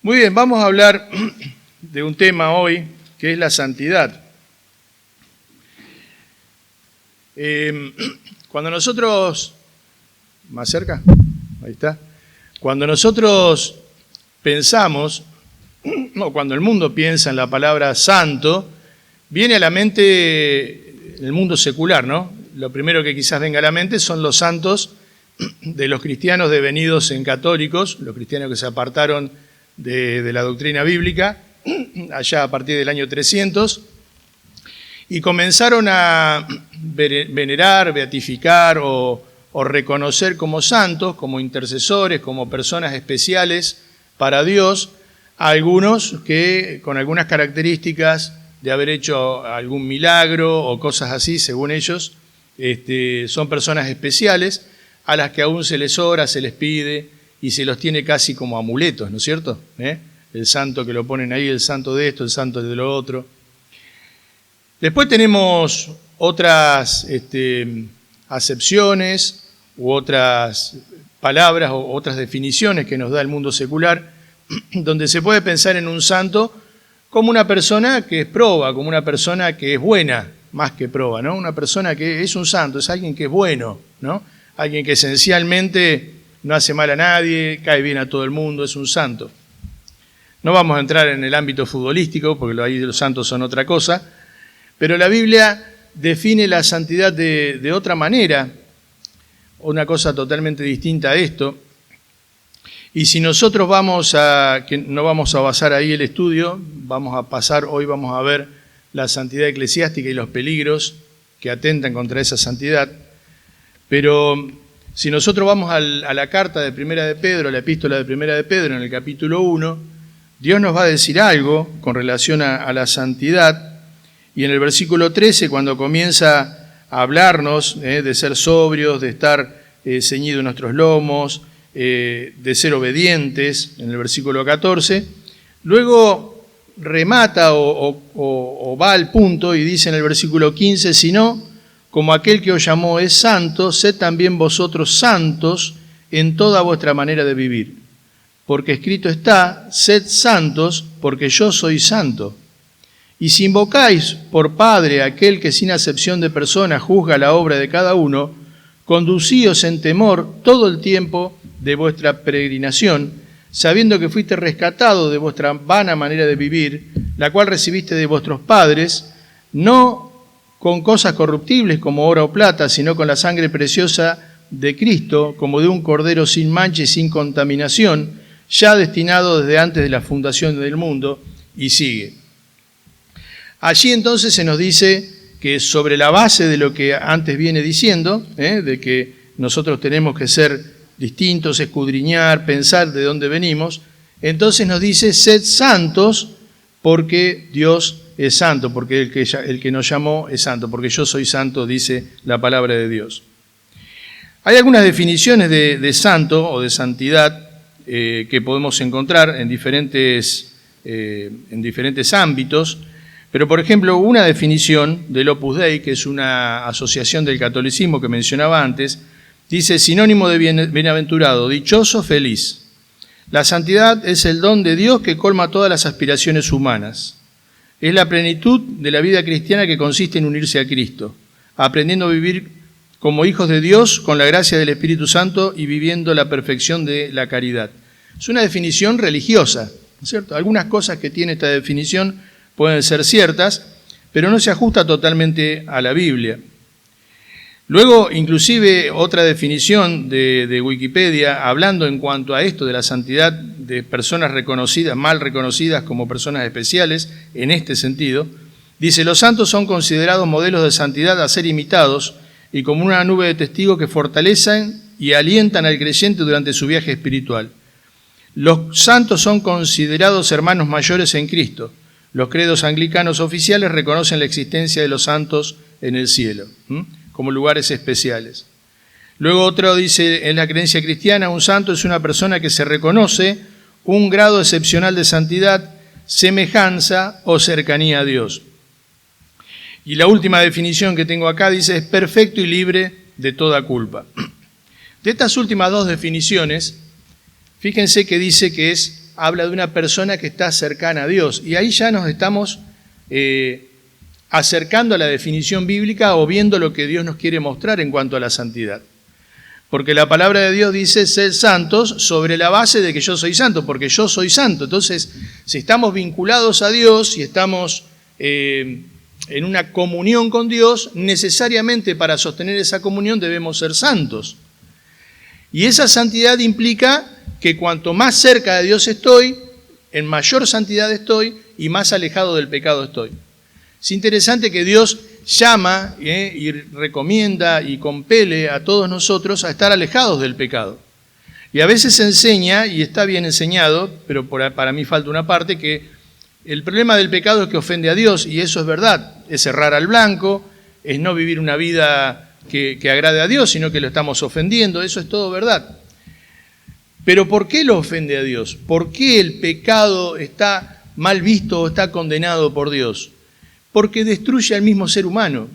Muy bien, vamos a hablar de un tema hoy que es la santidad. Cuando nosotros... ¿Más cerca? Ahí está. Cuando nosotros pensamos, o cuando el mundo piensa en la palabra santo, viene a la mente el mundo secular, ¿no? Lo primero que quizás venga a la mente son los santos de los cristianos devenidos en católicos, los cristianos que se apartaron de la doctrina bíblica, allá a partir del año 300, y comenzaron a venerar, beatificar o reconocer como santos, como intercesores, como personas especiales para Dios, a algunos que con algunas características de haber hecho algún milagro o cosas así, según ellos, son personas especiales a las que aún se les ora, se les pide y se los tiene casi como amuletos, ¿no es cierto? El santo que lo ponen ahí, el santo de esto, el santo de lo otro. Después tenemos otras acepciones u otras palabras o otras definiciones que nos da el mundo secular, donde se puede pensar en un santo como una persona que es proba, como una persona que es buena, más que proba, ¿no? Una persona que es un santo, es alguien que es bueno, ¿no? Alguien que esencialmente no hace mal a nadie, cae bien a todo el mundo, es un santo. No vamos a entrar en el ámbito futbolístico, porque ahí los santos son otra cosa, pero la Biblia define la santidad de otra manera, una cosa totalmente distinta a esto. Y si nosotros que no vamos a basar ahí el estudio, hoy vamos a ver la santidad eclesiástica y los peligros que atentan contra esa santidad. Pero si nosotros vamos a la carta de Primera de Pedro, a la epístola de Primera de Pedro, en el capítulo 1, Dios nos va a decir algo con relación a la santidad. Y en el versículo 13, cuando comienza a hablarnos de ser sobrios, de estar ceñidos nuestros lomos, de ser obedientes, en el versículo 14, luego remata o va al punto y dice en el versículo 15, sino como aquel que os llamó es santo, sed también vosotros santos en toda vuestra manera de vivir. Porque escrito está, sed santos, porque yo soy santo. Y si invocáis por Padre a aquel que sin acepción de persona juzga la obra de cada uno, conducíos en temor todo el tiempo de vuestra peregrinación, sabiendo que fuiste rescatado de vuestra vana manera de vivir, la cual recibiste de vuestros padres, no con cosas corruptibles como oro o plata, sino con la sangre preciosa de Cristo, como de un cordero sin mancha y sin contaminación, ya destinado desde antes de la fundación del mundo, y sigue. Allí entonces se nos dice que sobre la base de lo que antes viene diciendo, de que nosotros tenemos que ser distintos, escudriñar, pensar de dónde venimos, entonces nos dice, sed santos porque Dios es santo, porque el que nos llamó es santo, porque yo soy santo, dice la palabra de Dios. Hay algunas definiciones de santo o de santidad que podemos encontrar en diferentes ámbitos, pero por ejemplo una definición del Opus Dei, que es una asociación del catolicismo que mencionaba antes, dice sinónimo de bienaventurado, dichoso, feliz. La santidad es el don de Dios que colma todas las aspiraciones humanas. Es la plenitud de la vida cristiana que consiste en unirse a Cristo, aprendiendo a vivir como hijos de Dios con la gracia del Espíritu Santo y viviendo la perfección de la caridad. Es una definición religiosa, ¿no es cierto? Algunas cosas que tiene esta definición pueden ser ciertas, pero no se ajusta totalmente a la Biblia. Luego, inclusive, otra definición de Wikipedia, hablando en cuanto a esto de la santidad de personas reconocidas, mal reconocidas como personas especiales, en este sentido, dice, los santos son considerados modelos de santidad a ser imitados y como una nube de testigos que fortalecen y alientan al creyente durante su viaje espiritual. Los santos son considerados hermanos mayores en Cristo. Los credos anglicanos oficiales reconocen la existencia de los santos en el cielo, como lugares especiales. Luego otro dice, en la creencia cristiana, un santo es una persona que se reconoce un grado excepcional de santidad, semejanza o cercanía a Dios. Y la última definición que tengo acá dice, es perfecto y libre de toda culpa. De estas últimas dos definiciones, fíjense que dice que es habla de una persona que está cercana a Dios. Y ahí ya nos estamos acercando a la definición bíblica o viendo lo que Dios nos quiere mostrar en cuanto a la santidad. Porque la palabra de Dios dice, sed santos, sobre la base de que yo soy santo, porque yo soy santo. Entonces, si estamos vinculados a Dios y estamos en una comunión con Dios, necesariamente para sostener esa comunión debemos ser santos. Y esa santidad implica que cuanto más cerca de Dios estoy, en mayor santidad estoy y más alejado del pecado estoy. Es interesante que Dios llama y recomienda y compele a todos nosotros a estar alejados del pecado. Y a veces enseña, y está bien enseñado, pero para mí falta una parte, que el problema del pecado es que ofende a Dios, y eso es verdad. Es errar al blanco, es no vivir una vida que agrade a Dios, sino que lo estamos ofendiendo, eso es todo verdad. Pero ¿por qué lo ofende a Dios? ¿Por qué el pecado está mal visto o está condenado por Dios? Porque destruye al mismo ser humano.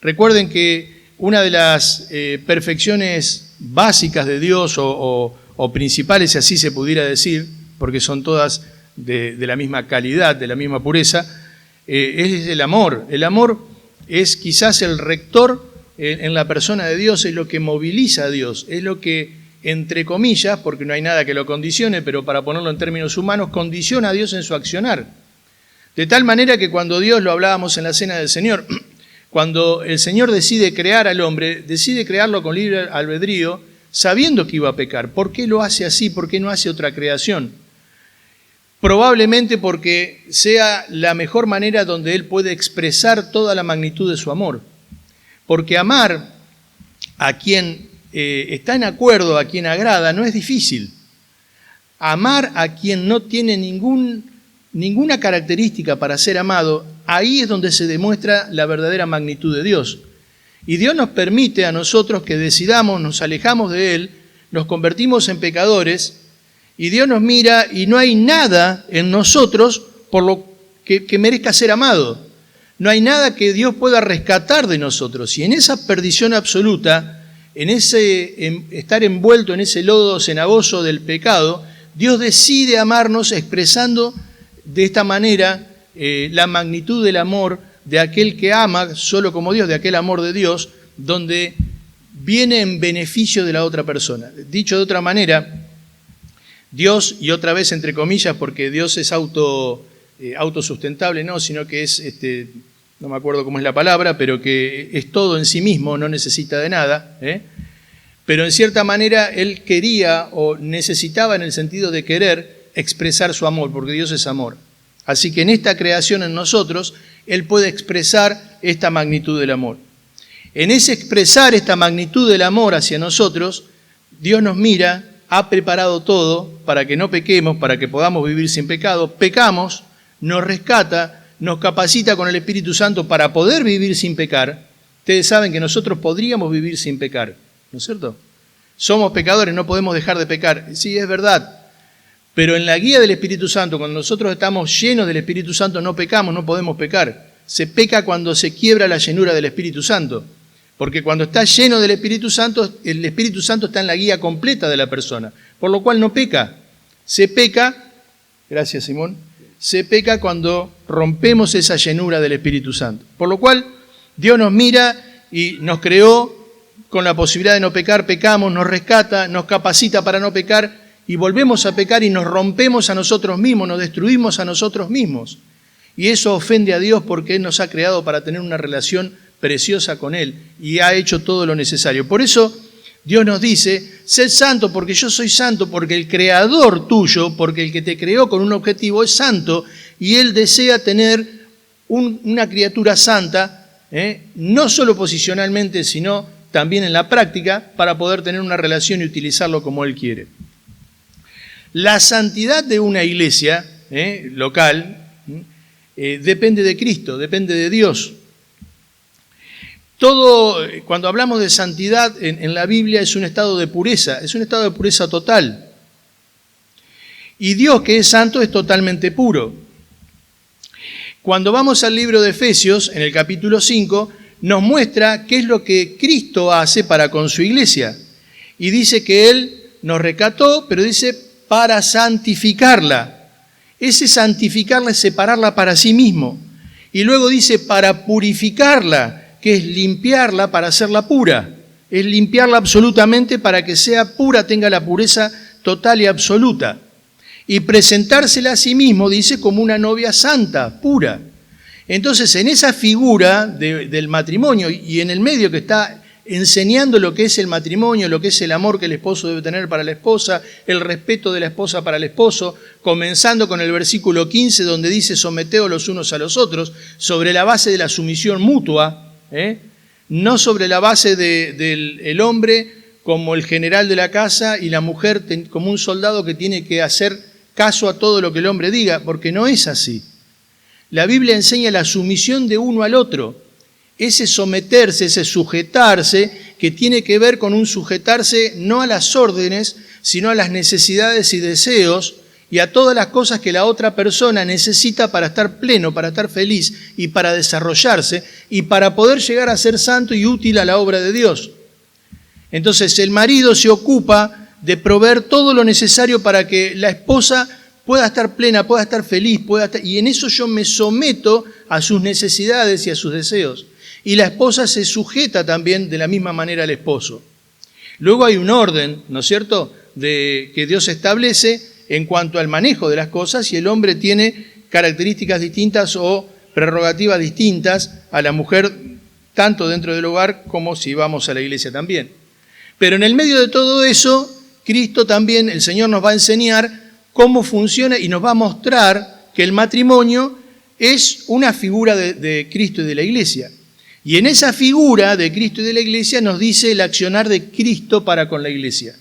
Recuerden que una de las perfecciones básicas de Dios o principales, si así se pudiera decir, porque son todas de la misma calidad, de la misma pureza, es el amor. El amor es quizás el rector en la persona de Dios, es lo que moviliza a Dios, es lo que, entre comillas, porque no hay nada que lo condicione, pero para ponerlo en términos humanos, condiciona a Dios en su accionar. De tal manera que cuando Dios, lo hablábamos en la Cena del Señor, cuando el Señor decide crear al hombre, decide crearlo con libre albedrío, sabiendo que iba a pecar. ¿Por qué lo hace así? ¿Por qué no hace otra creación? Probablemente porque sea la mejor manera donde Él puede expresar toda la magnitud de su amor. Porque amar a quien está en acuerdo, a quien agrada, no es difícil. Amar a quien no tiene ninguna característica para ser amado, ahí es donde se demuestra la verdadera magnitud de Dios. Y Dios nos permite a nosotros que decidamos, nos alejamos de Él, nos convertimos en pecadores, y Dios nos mira y no hay nada en nosotros por lo que merezca ser amado. No hay nada que Dios pueda rescatar de nosotros. Y en esa perdición absoluta, en estar envuelto en ese lodo cenagoso del pecado, Dios decide amarnos expresando de esta manera la magnitud del amor de aquel que ama solo como Dios, de aquel amor de Dios, donde viene en beneficio de la otra persona. Dicho de otra manera, Dios, y otra vez entre comillas, porque Dios es autosustentable, no, sino que es, no me acuerdo cómo es la palabra, pero que es todo en sí mismo, no necesita de nada, pero en cierta manera Él quería o necesitaba en el sentido de querer expresar su amor, porque Dios es amor. Así que en esta creación en nosotros, Él puede expresar esta magnitud del amor. En ese expresar esta magnitud del amor hacia nosotros, Dios nos mira, ha preparado todo para que no pequemos, para que podamos vivir sin pecado. Pecamos, nos rescata, nos capacita con el Espíritu Santo para poder vivir sin pecar. Ustedes saben que nosotros podríamos vivir sin pecar, ¿no es cierto? Somos pecadores, no podemos dejar de pecar. Sí, es verdad. Pero en la guía del Espíritu Santo, cuando nosotros estamos llenos del Espíritu Santo, no pecamos, no podemos pecar. Se peca cuando se quiebra la llenura del Espíritu Santo. Porque cuando está lleno del Espíritu Santo, el Espíritu Santo está en la guía completa de la persona. Por lo cual no peca. Se peca, gracias Simón, se peca cuando rompemos esa llenura del Espíritu Santo. Por lo cual Dios nos mira y nos creó con la posibilidad de no pecar, pecamos, nos rescata, nos capacita para no pecar, y volvemos a pecar y nos rompemos a nosotros mismos, nos destruimos a nosotros mismos. Y eso ofende a Dios porque Él nos ha creado para tener una relación preciosa con Él y ha hecho todo lo necesario. Por eso Dios nos dice, sed santo porque yo soy santo, porque el creador tuyo, porque el que te creó con un objetivo es santo y Él desea tener una criatura santa, no solo posicionalmente, sino también en la práctica, para poder tener una relación y utilizarlo como Él quiere. La santidad de una iglesia local depende de Cristo, depende de Dios. Todo, cuando hablamos de santidad en la Biblia, es un estado de pureza, es un estado de pureza total. Y Dios, que es santo, es totalmente puro. Cuando vamos al libro de Efesios, en el capítulo 5, nos muestra qué es lo que Cristo hace para con su iglesia. Y dice que Él nos rescató, pero dice para santificarla. Ese santificarla es separarla para sí mismo. Y luego dice para purificarla, que es limpiarla para hacerla pura. Es limpiarla absolutamente para que sea pura, tenga la pureza total y absoluta. Y presentársela a sí mismo, dice, como una novia santa, pura. Entonces, en esa figura del matrimonio y en el medio que está enseñando lo que es el matrimonio, lo que es el amor que el esposo debe tener para la esposa, el respeto de la esposa para el esposo, comenzando con el versículo 15 donde dice someteos los unos a los otros, sobre la base de la sumisión mutua, no sobre la base del hombre como el general de la casa y la mujer como un soldado que tiene que hacer caso a todo lo que el hombre diga, porque no es así. La Biblia enseña la sumisión de uno al otro, ese someterse, ese sujetarse, que tiene que ver con un sujetarse no a las órdenes, sino a las necesidades y deseos y a todas las cosas que la otra persona necesita para estar pleno, para estar feliz y para desarrollarse y para poder llegar a ser santo y útil a la obra de Dios. Entonces el marido se ocupa de proveer todo lo necesario para que la esposa pueda estar plena, pueda estar feliz, y en eso yo me someto a sus necesidades y a sus deseos. Y la esposa se sujeta también de la misma manera al esposo. Luego hay un orden, ¿no es cierto?, que Dios establece en cuanto al manejo de las cosas y el hombre tiene características distintas o prerrogativas distintas a la mujer, tanto dentro del hogar como si vamos a la iglesia también. Pero en el medio de todo eso, Cristo también, el Señor nos va a enseñar cómo funciona y nos va a mostrar que el matrimonio es una figura de Cristo y de la iglesia. Y en esa figura de Cristo y de la iglesia nos dice el accionar de Cristo para con la iglesia,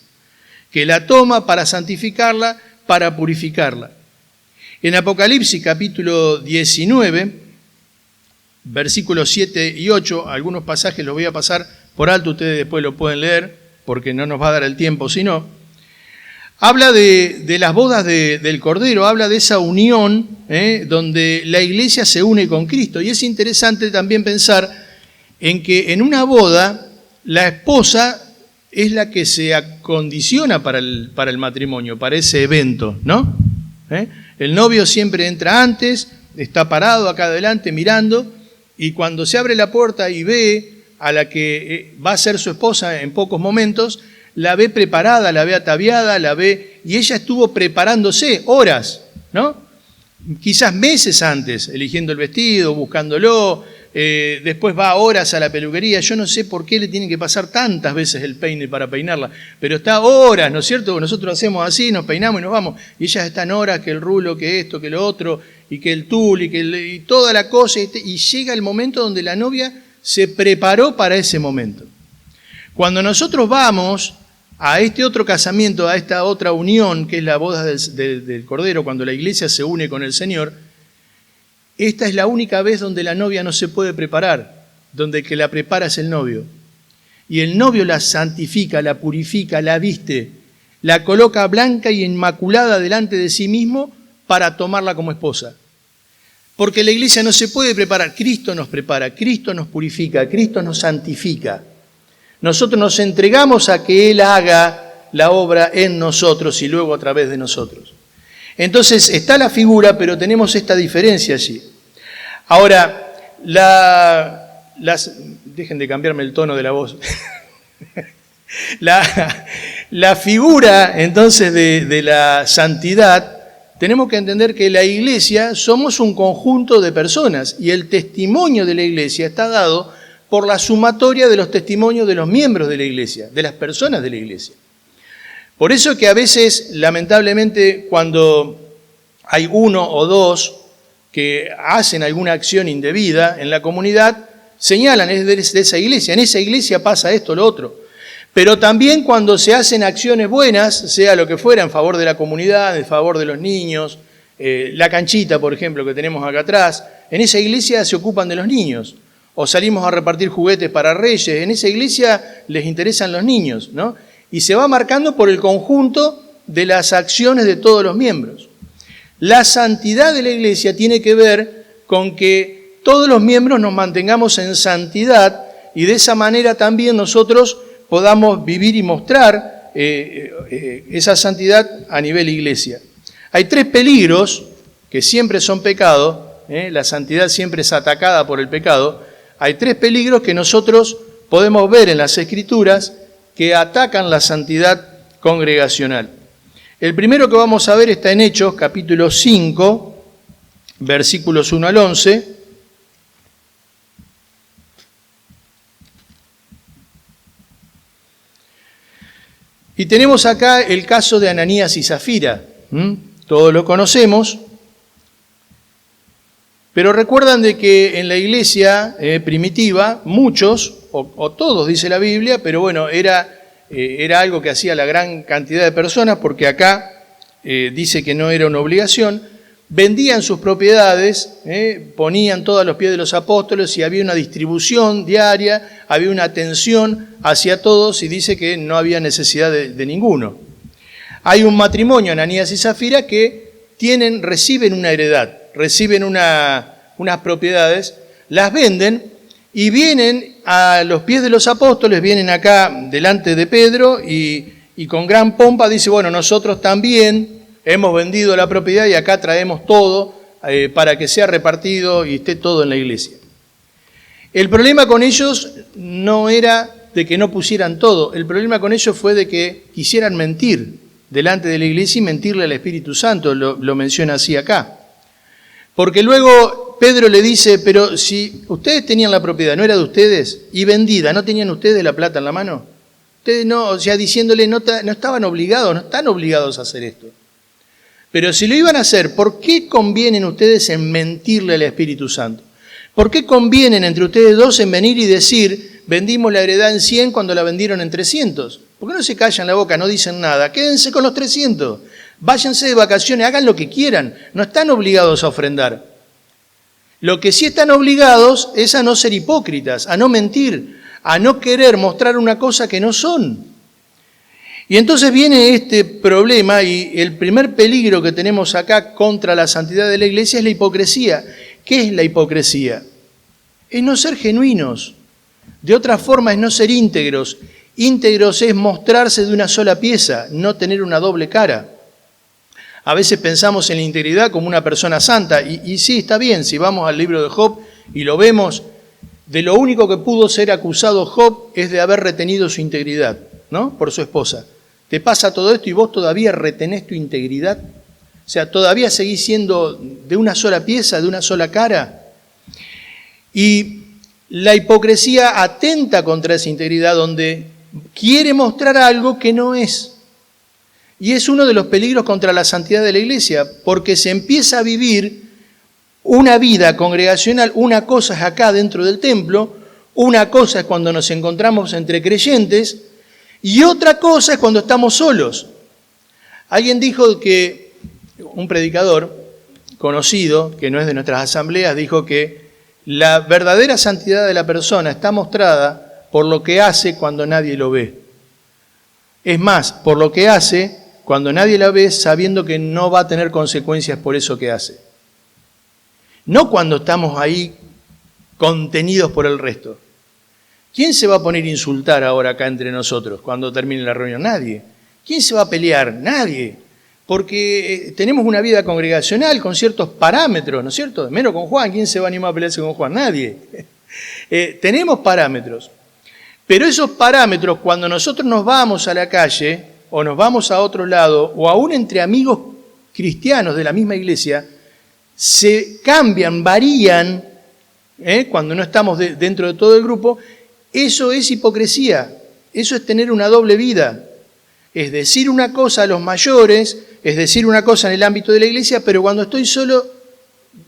que la toma para santificarla, para purificarla. En Apocalipsis capítulo 19, versículos 7 y 8, algunos pasajes los voy a pasar por alto, ustedes después lo pueden leer, porque no nos va a dar el tiempo si no. Habla de las bodas del Cordero, habla de esa unión donde la iglesia se une con Cristo. Y es interesante también pensar en que en una boda la esposa es la que se acondiciona para el matrimonio, para ese evento, ¿no? El novio siempre entra antes, está parado acá adelante mirando, y cuando se abre la puerta y ve a la que va a ser su esposa en pocos momentos, la ve preparada, la ve ataviada, y ella estuvo preparándose horas, ¿no? Quizás meses antes, eligiendo el vestido, buscándolo, después va horas a la peluquería. Yo no sé por qué le tienen que pasar tantas veces el peine para peinarla, pero está horas, ¿no es cierto? Nosotros hacemos así, nos peinamos y nos vamos, y ellas están horas, que el rulo, que esto, que lo otro, y que el tul, y toda la cosa, y llega el momento donde la novia se preparó para ese momento. Cuando nosotros vamos a este otro casamiento, a esta otra unión, que es la boda del Cordero, cuando la iglesia se une con el Señor, esta es la única vez donde la novia no se puede preparar, donde el que la prepara es el novio. Y el novio la santifica, la purifica, la viste, la coloca blanca y inmaculada delante de sí mismo para tomarla como esposa. Porque la iglesia no se puede preparar, Cristo nos prepara, Cristo nos purifica, Cristo nos santifica. Nosotros nos entregamos a que Él haga la obra en nosotros y luego a través de nosotros. Entonces está la figura, pero tenemos esta diferencia allí. Ahora, dejen de cambiarme el tono de la voz. La figura entonces de la santidad, tenemos que entender que la iglesia somos un conjunto de personas y el testimonio de la iglesia está dado por la sumatoria de los testimonios de los miembros de la iglesia, de las personas de la iglesia. Por eso que a veces, lamentablemente, cuando hay uno o dos que hacen alguna acción indebida en la comunidad, señalan, es de esa iglesia, en esa iglesia pasa esto o lo otro. Pero también cuando se hacen acciones buenas, sea lo que fuera, en favor de la comunidad, en favor de los niños, la canchita, por ejemplo, que tenemos acá atrás, en esa iglesia se ocupan de los niños. O salimos a repartir juguetes para reyes, en esa iglesia les interesan los niños, ¿no? Y se va marcando por el conjunto de las acciones de todos los miembros. La santidad de la iglesia tiene que ver con que todos los miembros nos mantengamos en santidad y de esa manera también nosotros podamos vivir y mostrar esa santidad a nivel iglesia. Hay 3 peligros que siempre son pecado, la santidad siempre es atacada por el pecado. Hay 3 peligros que nosotros podemos ver en las Escrituras que atacan la santidad congregacional. El primero que vamos a ver está en Hechos, capítulo 5, versículos 1 al 11. Y tenemos acá el caso de Ananías y Zafira. Todos lo conocemos. Pero recuerdan de que en la iglesia primitiva, muchos, o todos dice la Biblia, pero bueno, era algo que hacía la gran cantidad de personas, porque acá dice que no era una obligación, vendían sus propiedades, ponían todo a los pies de los apóstoles y había una distribución diaria, había una atención hacia todos y dice que no había necesidad de ninguno. Hay un matrimonio, Ananías y Zafira, que reciben una heredad, reciben unas propiedades, las venden y vienen a los pies de los apóstoles, vienen acá delante de Pedro y con gran pompa dice, bueno, nosotros también hemos vendido la propiedad y acá traemos todo para que sea repartido y esté todo en la iglesia. El problema con ellos no era de que no pusieran todo, el problema con ellos fue de que quisieran mentir delante de la iglesia y mentirle al Espíritu Santo, lo menciona así acá. Porque luego Pedro le dice, pero si ustedes tenían la propiedad, ¿no era de ustedes? Y vendida, ¿no tenían ustedes la plata en la mano? Ustedes no, o sea, diciéndole, no estaban obligados, no están obligados a hacer esto. Pero si lo iban a hacer, ¿por qué convienen ustedes en mentirle al Espíritu Santo? ¿Por qué convienen entre ustedes dos en venir y decir, vendimos la heredad en 100 cuando la vendieron en 300? ¿Por qué no se callan la boca, no dicen nada? Quédense con los 300, váyanse de vacaciones, hagan lo que quieran, no están obligados a ofrendar. Lo que sí están obligados es a no ser hipócritas, a no mentir, a no querer mostrar una cosa que no son. Y entonces viene este problema y el primer peligro que tenemos acá contra la santidad de la iglesia es la hipocresía. ¿Qué es la hipocresía? Es no ser genuinos. De otra forma es no ser íntegros. Íntegros es mostrarse de una sola pieza, no tener una doble cara. A veces pensamos en la integridad como una persona santa y sí, está bien, si vamos al libro de Job y lo vemos, de lo único que pudo ser acusado Job es de haber retenido su integridad, ¿no? Por su esposa. Te pasa todo esto y vos todavía retenés tu integridad. O sea, todavía seguís siendo de una sola pieza, de una sola cara. Y la hipocresía atenta contra esa integridad donde quiere mostrar algo que no es. Y es uno de los peligros contra la santidad de la iglesia, porque se empieza a vivir una vida congregacional. Una cosa es acá dentro del templo, una cosa es cuando nos encontramos entre creyentes, y otra cosa es cuando estamos solos. Alguien dijo que, un predicador conocido, que no es de nuestras asambleas, dijo que la verdadera santidad de la persona está mostrada por lo que hace cuando nadie lo ve. Es más, por lo que hace cuando nadie la ve sabiendo que no va a tener consecuencias por eso que hace. No cuando estamos ahí contenidos por el resto. ¿Quién se va a poner a insultar ahora acá entre nosotros cuando termine la reunión? Nadie. ¿Quién se va a pelear? Nadie. Porque tenemos una vida congregacional con ciertos parámetros, ¿no es cierto? Menos con Juan. ¿Quién se va a animar a pelearse con Juan? Nadie. Tenemos parámetros. Pero esos parámetros, cuando nosotros nos vamos a la calle o nos vamos a otro lado, o aún entre amigos cristianos de la misma iglesia, se cambian, varían, cuando no estamos dentro de todo el grupo. Eso es hipocresía, eso es tener una doble vida. Es decir una cosa a los mayores, es decir una cosa en el ámbito de la iglesia, pero cuando estoy solo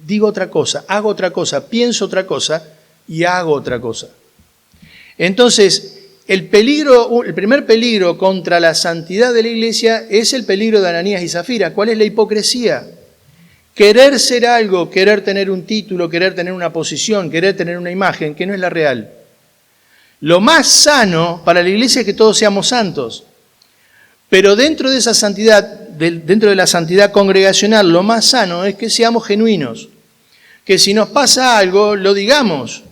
digo otra cosa, hago otra cosa, pienso otra cosa y hago otra cosa. Entonces, el primer peligro contra la santidad de la iglesia es el peligro de Ananías y Zafira. ¿Cuál es la hipocresía? Querer ser algo, querer tener un título, querer tener una posición, querer tener una imagen que no es la real. Lo más sano para la iglesia es que todos seamos santos. Pero dentro de esa santidad, dentro de la santidad congregacional, lo más sano es que seamos genuinos. Que si nos pasa algo, lo digamos.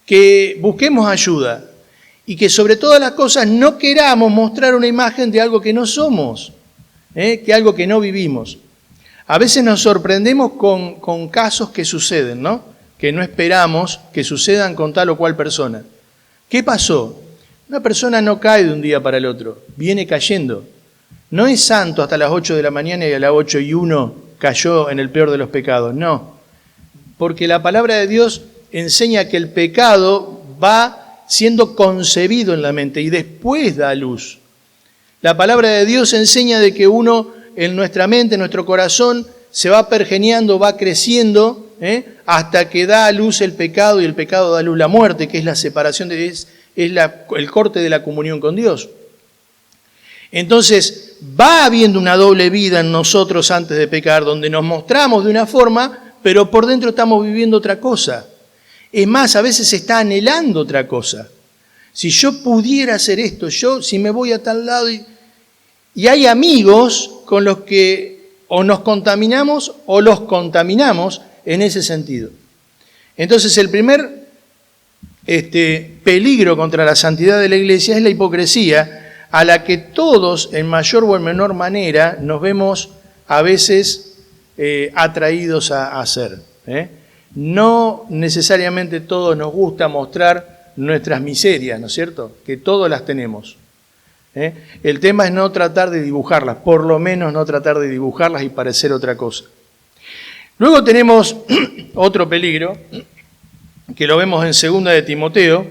Que busquemos ayuda. y que sobre todas las cosas no queramos mostrar una imagen de algo que no somos, que algo que no vivimos. A veces nos sorprendemos con casos que suceden, ¿no? Que no esperamos que sucedan con tal o cual persona. ¿Qué pasó? Una persona no cae de un día para el otro, viene cayendo. No es santo hasta las 8 de la mañana y a las 8:01 cayó en el peor de los pecados, no. Porque la palabra de Dios enseña que el pecado va siendo concebido en la mente y después da luz. La palabra de Dios enseña de que uno en nuestra mente, en nuestro corazón, se va pergeñando, va creciendo, hasta que da a luz el pecado y el pecado da a luz la muerte, que es la separación, el corte de la comunión con Dios. Entonces, va habiendo una doble vida en nosotros antes de pecar, donde nos mostramos de una forma, pero por dentro estamos viviendo otra cosa. Es más, a veces se está anhelando otra cosa. Si yo pudiera hacer esto, si me voy a tal lado... Y hay amigos con los que o nos contaminamos o los contaminamos en ese sentido. Entonces, el primer peligro contra la santidad de la iglesia es la hipocresía, a la que todos, en mayor o en menor manera, nos vemos a veces atraídos a hacer. No necesariamente todos nos gusta mostrar nuestras miserias, ¿no es cierto? Que todos las tenemos. El tema es no tratar de dibujarlas, por lo menos no tratar de dibujarlas y parecer otra cosa. Luego tenemos otro peligro, que lo vemos en 2 de Timoteo,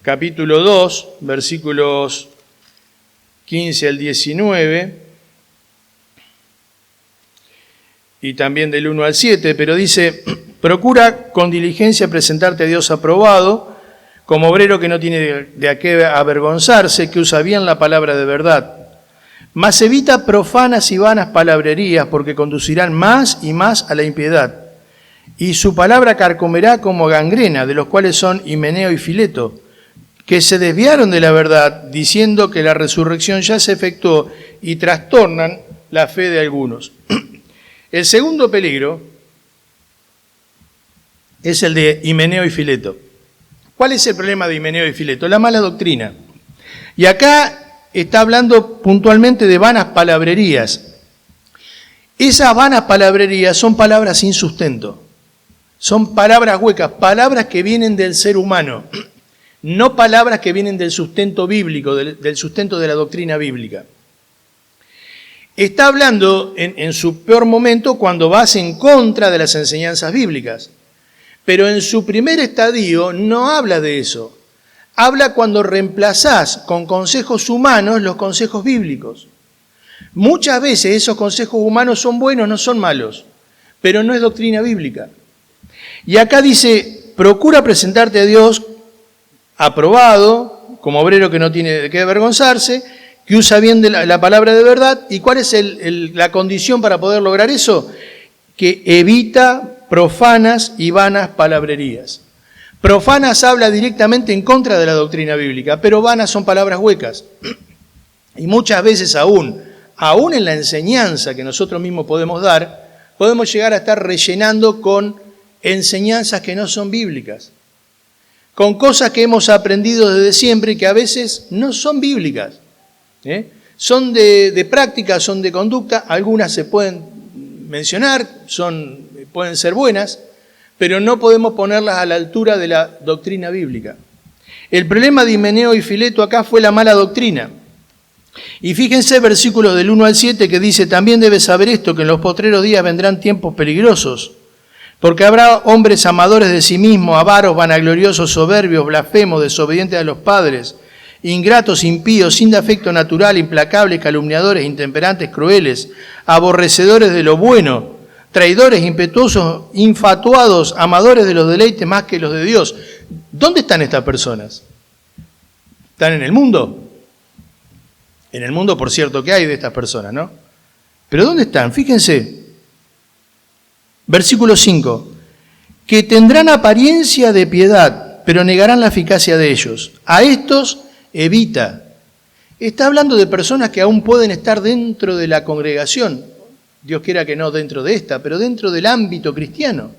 capítulo 2, versículos 15 al 19, y también del 1 al 7, pero dice: procura con diligencia presentarte a Dios aprobado, como obrero que no tiene de a qué avergonzarse, que usa bien la palabra de verdad. Mas evita profanas y vanas palabrerías, porque conducirán más y más a la impiedad. Y su palabra carcomerá como gangrena, de los cuales son Himeneo y Fileto, que se desviaron de la verdad, diciendo que la resurrección ya se efectuó, y trastornan la fe de algunos. El segundo peligro es el de Himeneo y Fileto. ¿Cuál es el problema de Himeneo y Fileto? La mala doctrina. Y acá está hablando puntualmente de vanas palabrerías. Esas vanas palabrerías son palabras sin sustento. Son palabras huecas, palabras que vienen del ser humano, no palabras que vienen del sustento bíblico, del sustento de la doctrina bíblica. Está hablando en su peor momento cuando vas en contra de las enseñanzas bíblicas. Pero en su primer estadio no habla de eso. Habla cuando reemplazás con consejos humanos los consejos bíblicos. Muchas veces esos consejos humanos son buenos, no son malos, pero no es doctrina bíblica. Y acá dice: procura presentarte a Dios aprobado, como obrero que no tiene de qué avergonzarse, que usa bien de la palabra de verdad. ¿Y cuál es la condición para poder lograr eso? Que evita profanas y vanas palabrerías. Profanas habla directamente en contra de la doctrina bíblica, pero vanas son palabras huecas. Y muchas veces aún en la enseñanza que nosotros mismos podemos dar, podemos llegar a estar rellenando con enseñanzas que no son bíblicas, con cosas que hemos aprendido desde siempre y que a veces no son bíblicas. Son de práctica, son de conducta, algunas se pueden mencionar, pueden ser buenas, pero no podemos ponerlas a la altura de la doctrina bíblica. El problema de Himeneo y Fileto acá fue la mala doctrina. Y fíjense versículos del 1 al 7 que dice: también debes saber esto, que en los postreros días vendrán tiempos peligrosos, porque habrá hombres amadores de sí mismos, avaros, vanagloriosos, soberbios, blasfemos, desobedientes a los padres, ingratos, impíos, sin de afecto natural, implacables, calumniadores, intemperantes, crueles, aborrecedores de lo bueno, traidores, impetuosos, infatuados, amadores de los deleites más que los de Dios. ¿Dónde están estas personas? ¿Están en el mundo? En el mundo, por cierto, que hay de estas personas, ¿no? ¿Pero dónde están? Fíjense. Versículo 5. Que tendrán apariencia de piedad, pero negarán la eficacia de ellos. A estos evita. Está hablando de personas que aún pueden estar dentro de la congregación. Dios quiera que no dentro de esta, pero dentro del ámbito cristiano.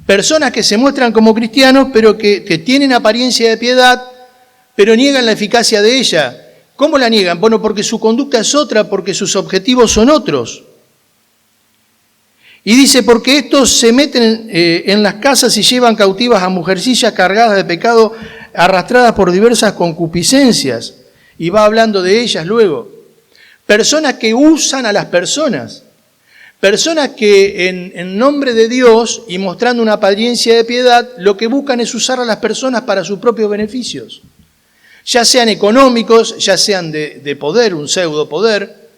Personas que se muestran como cristianos, pero que tienen apariencia de piedad, pero niegan la eficacia de ella. ¿Cómo la niegan? Bueno, porque su conducta es otra, porque sus objetivos son otros. Y dice, porque estos se meten en las casas y llevan cautivas a mujercillas cargadas de pecado, arrastradas por diversas concupiscencias. Y va hablando de ellas luego. Personas que usan a las personas. Personas que en nombre de Dios y mostrando una apariencia de piedad, lo que buscan es usar a las personas para sus propios beneficios. Ya sean económicos, ya sean de poder, un pseudo poder,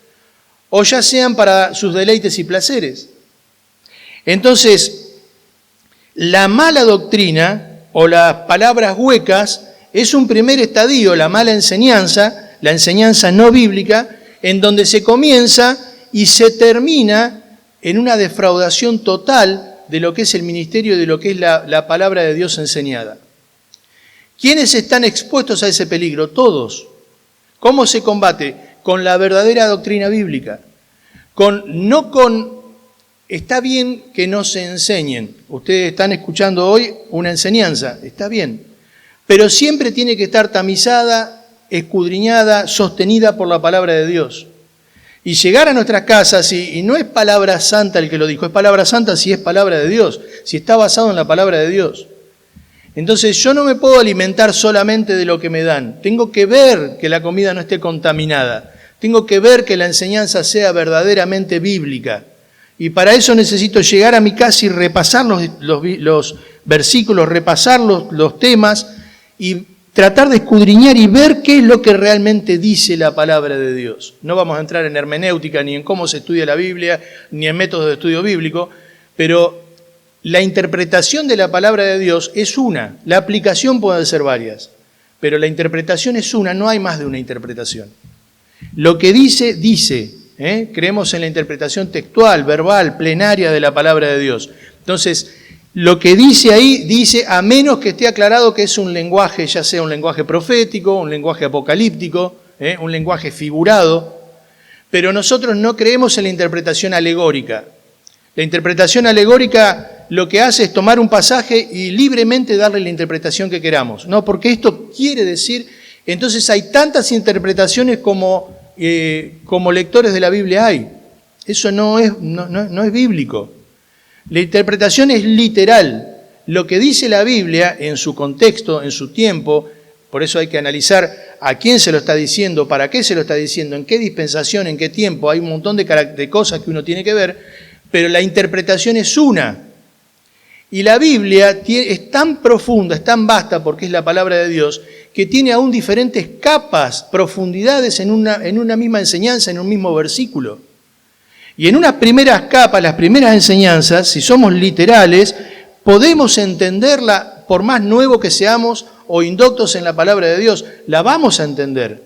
o ya sean para sus deleites y placeres. Entonces, la mala doctrina o las palabras huecas es un primer estadio, la mala enseñanza, la enseñanza no bíblica, en donde se comienza y se termina en una defraudación total de lo que es el ministerio y de lo que es la palabra de Dios enseñada. ¿Quiénes están expuestos a ese peligro? Todos. ¿Cómo se combate? Con la verdadera doctrina bíblica. Está bien que no se enseñen. Ustedes están escuchando hoy una enseñanza, está bien. Pero siempre tiene que estar tamizada, escudriñada, sostenida por la palabra de Dios. Y llegar a nuestras casas, y no es palabra santa el que lo dijo, es palabra santa si es palabra de Dios, si está basado en la palabra de Dios. Entonces yo no me puedo alimentar solamente de lo que me dan. Tengo que ver que la comida no esté contaminada. Tengo que ver que la enseñanza sea verdaderamente bíblica. Y para eso necesito llegar a mi casa y repasar los versículos, repasar los temas y tratar de escudriñar y ver qué es lo que realmente dice la palabra de Dios. No vamos a entrar en hermenéutica, ni en cómo se estudia la Biblia, ni en métodos de estudio bíblico, pero la interpretación de la palabra de Dios es una. La aplicación puede ser varias, pero la interpretación es una, no hay más de una interpretación. Lo que dice, dice. Creemos en la interpretación textual, verbal, plenaria de la palabra de Dios. Entonces, lo que dice ahí, dice a menos que esté aclarado que es un lenguaje, ya sea un lenguaje profético, un lenguaje apocalíptico, un lenguaje figurado, pero nosotros no creemos en la interpretación alegórica. La interpretación alegórica lo que hace es tomar un pasaje y libremente darle la interpretación que queramos, ¿no? Porque esto quiere decir, entonces hay tantas interpretaciones como lectores de la Biblia hay. Eso no es bíblico. La interpretación es literal. Lo que dice la Biblia en su contexto, en su tiempo, por eso hay que analizar a quién se lo está diciendo, para qué se lo está diciendo, en qué dispensación, en qué tiempo. Hay un montón de cosas que uno tiene que ver, pero la interpretación es una. Y la Biblia es tan profunda, es tan vasta, porque es la palabra de Dios, que tiene aún diferentes capas, profundidades en una misma enseñanza, en un mismo versículo. Y en unas primeras capas, las primeras enseñanzas, si somos literales, podemos entenderla, por más nuevo que seamos o indoctos en la palabra de Dios, la vamos a entender.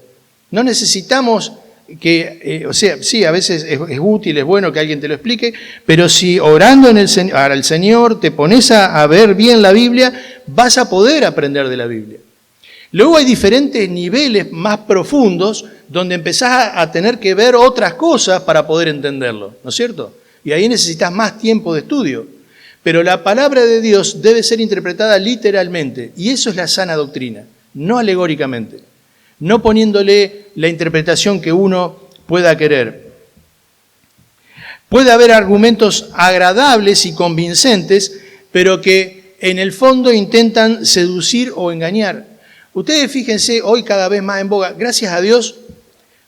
No necesitamos que, sí, a veces es útil, es bueno que alguien te lo explique, pero si orando al Señor te pones a ver bien la Biblia, vas a poder aprender de la Biblia. Luego hay diferentes niveles más profundos donde empezás a tener que ver otras cosas para poder entenderlo, ¿no es cierto? Y ahí necesitas más tiempo de estudio. Pero la palabra de Dios debe ser interpretada literalmente, y eso es la sana doctrina, no alegóricamente, no poniéndole la interpretación que uno pueda querer. Puede haber argumentos agradables y convincentes, pero que en el fondo intentan seducir o engañar. Ustedes fíjense, hoy cada vez más en boga, gracias a Dios,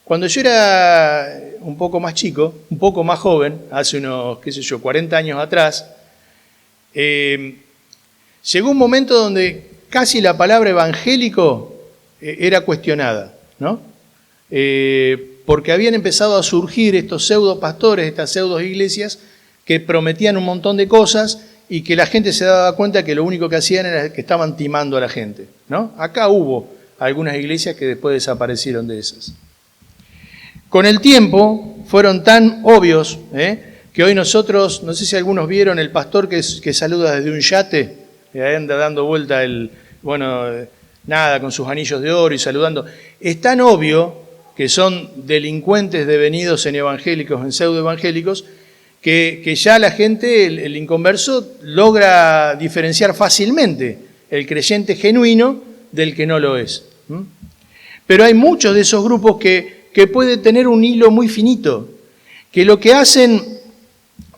cuando yo era un poco más chico, un poco más joven, hace unos, 40 años atrás, llegó un momento donde casi la palabra evangélico era cuestionada, ¿no? Porque habían empezado a surgir estos pseudo pastores, estas pseudo iglesias, que prometían un montón de cosas y que la gente se daba cuenta que lo único que hacían era que estaban timando a la gente, ¿no? Acá hubo algunas iglesias que después desaparecieron de esas. Con el tiempo fueron tan obvios, que hoy nosotros, no sé si algunos vieron el pastor que saluda desde un yate, que anda dando vuelta con sus anillos de oro y saludando. Es tan obvio que son delincuentes devenidos en evangélicos, en pseudoevangélicos, que ya la gente, el inconverso, logra diferenciar fácilmente el creyente genuino del que no lo es. Pero hay muchos de esos grupos que pueden tener un hilo muy finito, que lo que hacen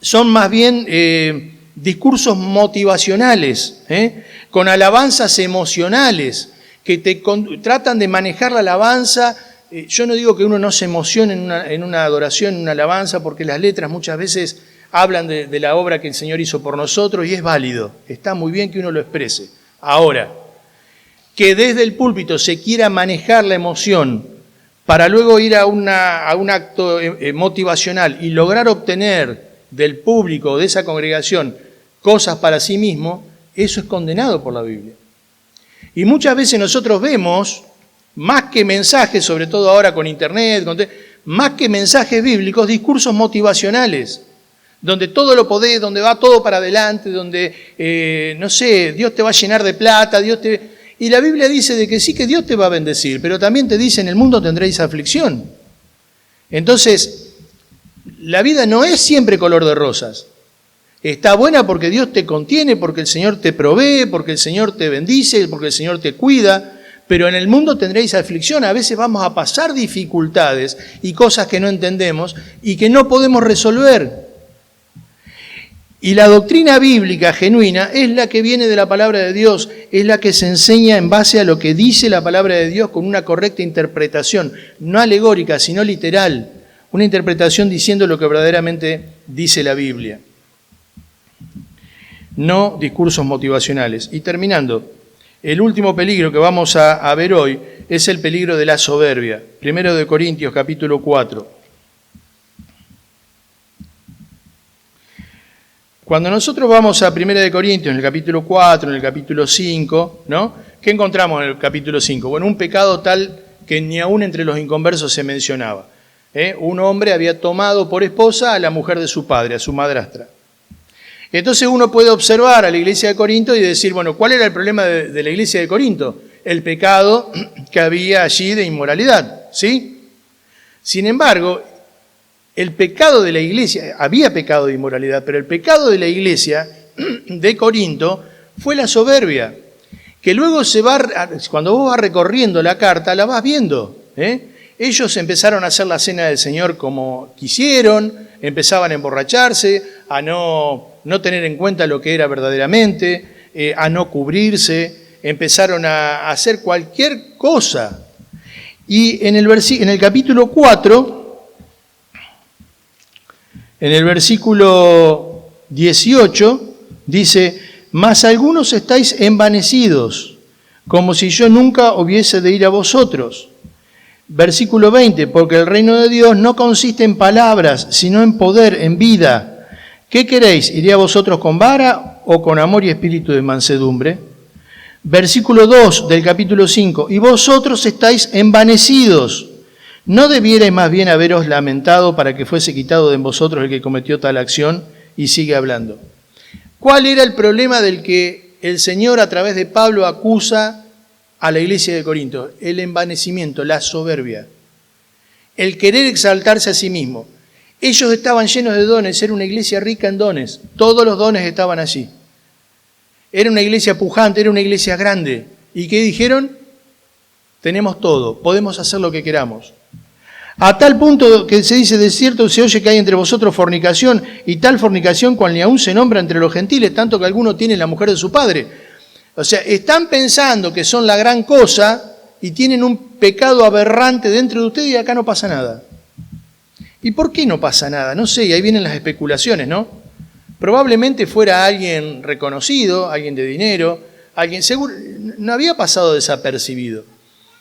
son más bien discursos motivacionales, con alabanzas emocionales, que tratan de manejar la alabanza. Yo no digo que uno no se emocione en una adoración, en una alabanza, porque las letras muchas veces hablan de la obra que el Señor hizo por nosotros y es válido, está muy bien que uno lo exprese. Ahora, que desde el púlpito se quiera manejar la emoción para luego ir a un acto motivacional y lograr obtener del público, de esa congregación, cosas para sí mismo, eso es condenado por la Biblia. Y muchas veces nosotros vemos, más que mensajes, sobre todo ahora con internet, más que mensajes bíblicos, discursos motivacionales, donde todo lo podés, donde va todo para adelante, donde, no sé, Dios te va a llenar de plata, Y la Biblia dice de que sí, que Dios te va a bendecir, pero también te dice, en el mundo tendréis aflicción. Entonces, la vida no es siempre color de rosas. Está buena porque Dios te contiene, porque el Señor te provee, porque el Señor te bendice, porque el Señor te cuida, pero en el mundo tendréis aflicción. A veces vamos a pasar dificultades y cosas que no entendemos y que no podemos resolver. Y la doctrina bíblica genuina es la que viene de la palabra de Dios, es la que se enseña en base a lo que dice la palabra de Dios con una correcta interpretación, no alegórica, sino literal, una interpretación diciendo lo que verdaderamente dice la Biblia. No discursos motivacionales. Y terminando, el último peligro que vamos a ver hoy es el peligro de la soberbia. 1 Corintios capítulo 4. Cuando nosotros vamos a 1 Corintios, en el capítulo 4, en el capítulo 5, ¿no? ¿Qué encontramos en el capítulo 5? Bueno, un pecado tal que ni aún entre los inconversos se mencionaba. Un hombre había tomado por esposa a la mujer de su padre, a su madrastra. Entonces uno puede observar a la iglesia de Corinto y decir, bueno, ¿cuál era el problema de la iglesia de Corinto? El pecado que había allí de inmoralidad, ¿sí? Sin embargo, el pecado de la iglesia, había pecado de inmoralidad, pero el pecado de la iglesia de Corinto fue la soberbia, que luego cuando vos vas recorriendo la carta, la vas viendo. Ellos empezaron a hacer la cena del Señor como quisieron, empezaban a emborracharse, a no tener en cuenta lo que era verdaderamente, a no cubrirse, empezaron a hacer cualquier cosa. Y en el capítulo 4... En el versículo 18 dice, mas algunos estáis envanecidos, como si yo nunca hubiese de ir a vosotros. Versículo 20, porque el reino de Dios no consiste en palabras, sino en poder, en vida. ¿Qué queréis? ¿Iré a vosotros con vara o con amor y espíritu de mansedumbre? Versículo 2 del capítulo 5, y vosotros estáis envanecidos. ¿No debierais más bien haberos lamentado para que fuese quitado de vosotros el que cometió tal acción? Y sigue hablando. ¿Cuál era el problema del que el Señor a través de Pablo acusa a la iglesia de Corinto? El envanecimiento, la soberbia, el querer exaltarse a sí mismo. Ellos estaban llenos de dones, era una iglesia rica en dones, todos los dones estaban allí. Era una iglesia pujante, era una iglesia grande. ¿Y qué dijeron? Tenemos todo, podemos hacer lo que queramos. A tal punto que se dice, de cierto se oye que hay entre vosotros fornicación, y tal fornicación cual ni aún se nombra entre los gentiles, tanto que alguno tiene la mujer de su padre. O sea, están pensando que son la gran cosa y tienen un pecado aberrante dentro de ustedes y acá no pasa nada. ¿Y por qué no pasa nada? No sé, y ahí vienen las especulaciones, ¿no? Probablemente fuera alguien reconocido, alguien de dinero, alguien seguro, no había pasado desapercibido.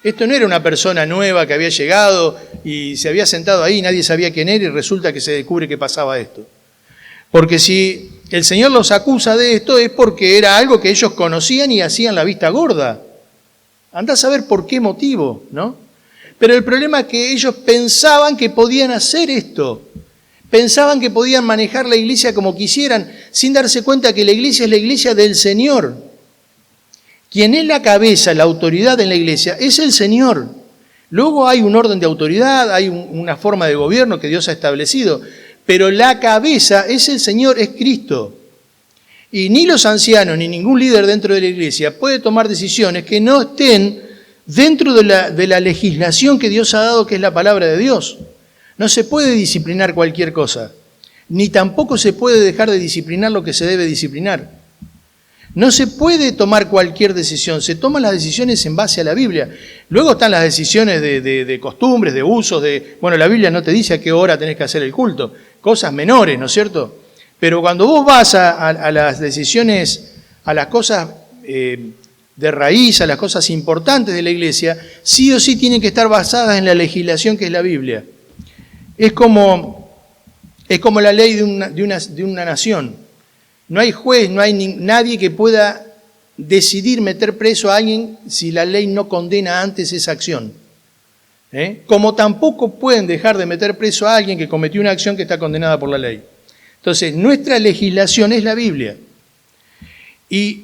Esto no era una persona nueva que había llegado y se había sentado ahí, nadie sabía quién era y resulta que se descubre que pasaba esto. Porque si el Señor los acusa de esto es porque era algo que ellos conocían y hacían la vista gorda. Andá a saber por qué motivo, ¿no? Pero el problema es que ellos pensaban que podían hacer esto. Pensaban que podían manejar la iglesia como quisieran, sin darse cuenta que la iglesia es la iglesia del Señor. Quien es la cabeza, la autoridad en la iglesia, es el Señor. Luego hay un orden de autoridad, hay una forma de gobierno que Dios ha establecido, pero la cabeza es el Señor, es Cristo. Y ni los ancianos ni ningún líder dentro de la iglesia puede tomar decisiones que no estén dentro de la legislación que Dios ha dado, que es la palabra de Dios. No se puede disciplinar cualquier cosa, ni tampoco se puede dejar de disciplinar lo que se debe disciplinar. No se puede tomar cualquier decisión, se toman las decisiones en base a la Biblia. Luego están las decisiones de costumbres, de usos, bueno, la Biblia no te dice a qué hora tenés que hacer el culto, cosas menores, ¿no es cierto? Pero cuando vos vas a las decisiones, a las cosas de raíz, a las cosas importantes de la iglesia, sí o sí tienen que estar basadas en la legislación que es la Biblia. Es como la ley de una nación. No hay juez, no hay nadie que pueda decidir meter preso a alguien si la ley no condena antes esa acción. Como tampoco pueden dejar de meter preso a alguien que cometió una acción que está condenada por la ley. Entonces, nuestra legislación es la Biblia. Y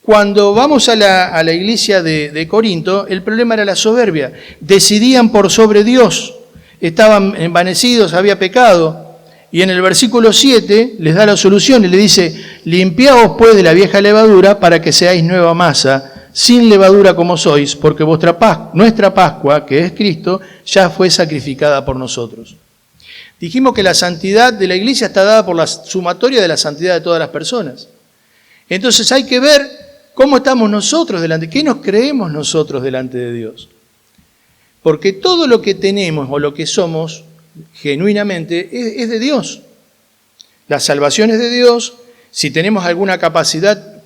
cuando vamos a la iglesia de Corinto, el problema era la soberbia. Decidían por sobre Dios, estaban envanecidos, había pecado. Y en el versículo 7 les da la solución y le dice, limpiaos pues de la vieja levadura para que seáis nueva masa, sin levadura como sois, porque nuestra Pascua, que es Cristo, ya fue sacrificada por nosotros. Dijimos que la santidad de la iglesia está dada por la sumatoria de la santidad de todas las personas. Entonces hay que ver cómo estamos nosotros delante, qué nos creemos nosotros delante de Dios. Porque todo lo que tenemos o lo que somos, genuinamente, es de Dios. La salvación es de Dios. Si tenemos alguna capacidad,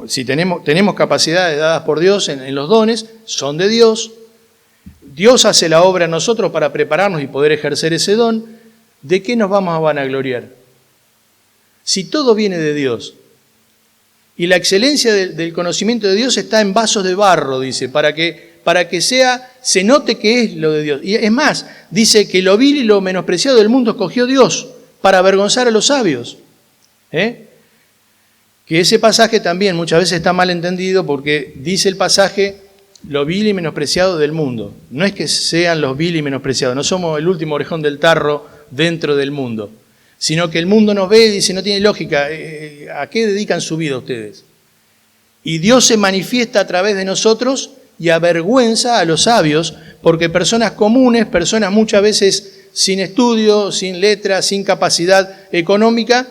si tenemos capacidades dadas por Dios en los dones, son de Dios. Dios hace la obra en nosotros para prepararnos y poder ejercer ese don. ¿De qué nos vamos a vanagloriar? Si todo viene de Dios. Y la excelencia del conocimiento de Dios está en vasos de barro, dice, para que se note que es lo de Dios. Y es más, dice que lo vil y lo menospreciado del mundo escogió Dios para avergonzar a los sabios. Que ese pasaje también muchas veces está mal entendido porque dice el pasaje lo vil y menospreciado del mundo. No es que sean los vil y menospreciados, no somos el último orejón del tarro dentro del mundo, sino que el mundo nos ve y dice, no tiene lógica, ¿a qué dedican su vida ustedes? Y Dios se manifiesta a través de nosotros y avergüenza a los sabios, porque personas comunes, personas muchas veces sin estudio, sin letra, sin capacidad económica,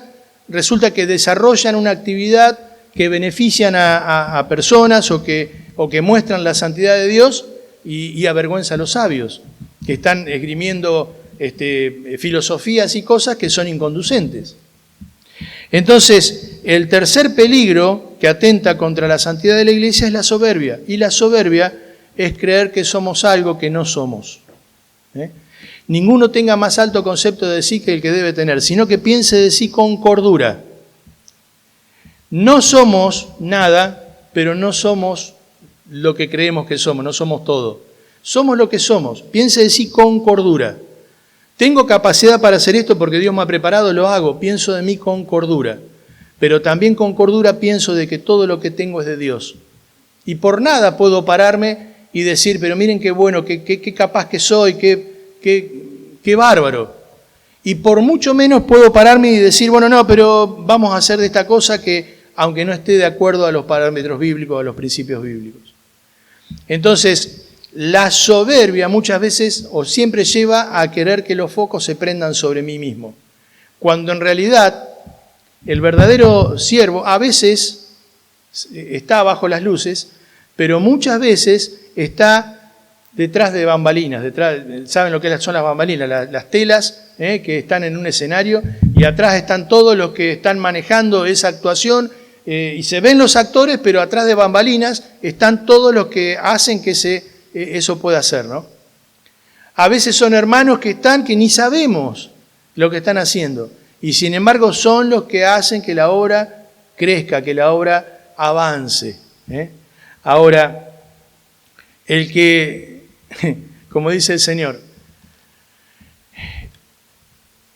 resulta que desarrollan una actividad que benefician a personas o que muestran la santidad de Dios y avergüenza a los sabios, que están esgrimiendo filosofías y cosas que son inconducentes. Entonces, el tercer peligro que atenta contra la santidad de la iglesia es la soberbia. Y la soberbia es creer que somos algo que no somos. Ninguno tenga más alto concepto de sí que el que debe tener, sino que piense de sí con cordura. No somos nada, pero no somos lo que creemos que somos, no somos todo. Somos lo que somos. Piense de sí con cordura. Tengo capacidad para hacer esto porque Dios me ha preparado, lo hago. Pienso de mí con cordura. Pero también con cordura pienso de que todo lo que tengo es de Dios. Y por nada puedo pararme y decir, pero miren qué bueno, qué capaz que soy, qué bárbaro. Y por mucho menos puedo pararme y decir, bueno, no, pero vamos a hacer de esta cosa que, aunque no esté de acuerdo a los parámetros bíblicos, a los principios bíblicos. Entonces, la soberbia muchas veces o siempre lleva a querer que los focos se prendan sobre mí mismo. Cuando en realidad el verdadero siervo a veces está bajo las luces, pero muchas veces está detrás de bambalinas. ¿Saben lo que son las bambalinas? Las telas que están en un escenario y atrás están todos los que están manejando esa actuación y se ven los actores, pero atrás de bambalinas están todos los que hacen que eso pueda ser, ¿no? A veces son hermanos que ni sabemos lo que están haciendo. Y sin embargo son los que hacen que la obra crezca, que la obra avance. Ahora, el que, como dice el Señor,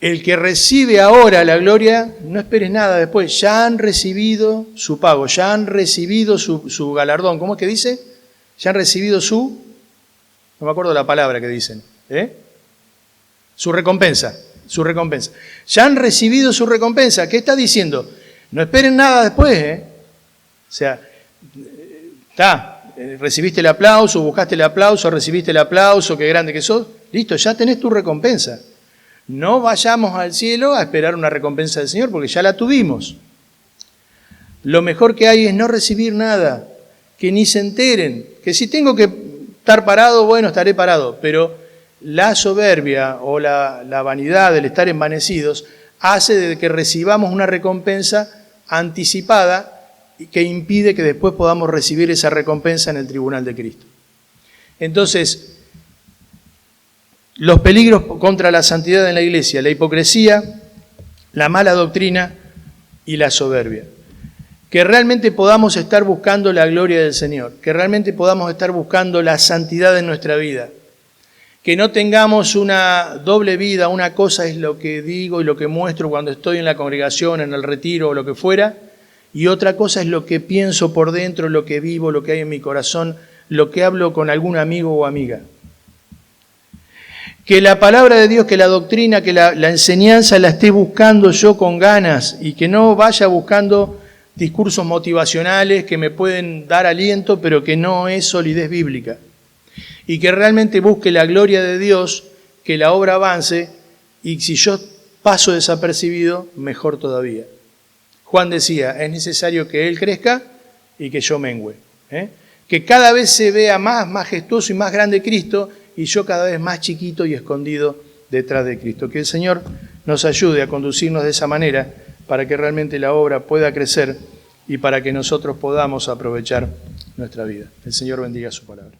el que recibe ahora la gloria, no esperes nada después, ya han recibido su pago, ya han recibido su galardón. ¿Cómo es que dice? Ya han recibido no me acuerdo la palabra que dicen, su recompensa. su recompensa. Ya han recibido su recompensa. ¿Qué está diciendo? No esperen nada después, ¿eh? O sea, recibiste el aplauso, buscaste el aplauso, recibiste el aplauso, qué grande que sos. Listo, ya tenés tu recompensa. No vayamos al cielo a esperar una recompensa del Señor porque ya la tuvimos. Lo mejor que hay es no recibir nada, que ni se enteren, que si tengo que estar parado, bueno, estaré parado, pero la soberbia o la vanidad del estar envanecidos hace de que recibamos una recompensa anticipada y que impide que después podamos recibir esa recompensa en el tribunal de Cristo. Entonces, los peligros contra la santidad en la iglesia: la hipocresía, la mala doctrina y la soberbia. Que realmente podamos estar buscando la gloria del Señor, que realmente podamos estar buscando la santidad en nuestra vida. Que no tengamos una doble vida, una cosa es lo que digo y lo que muestro cuando estoy en la congregación, en el retiro o lo que fuera, y otra cosa es lo que pienso por dentro, lo que vivo, lo que hay en mi corazón, lo que hablo con algún amigo o amiga. Que la palabra de Dios, que la doctrina, que la enseñanza la esté buscando yo con ganas y que no vaya buscando discursos motivacionales que me pueden dar aliento, pero que no es solidez bíblica. Y que realmente busque la gloria de Dios, que la obra avance, y si yo paso desapercibido, mejor todavía. Juan decía, es necesario que Él crezca y que yo mengüe. Que cada vez se vea más majestuoso y más grande Cristo, y yo cada vez más chiquito y escondido detrás de Cristo. Que el Señor nos ayude a conducirnos de esa manera, para que realmente la obra pueda crecer y para que nosotros podamos aprovechar nuestra vida. El Señor bendiga su palabra.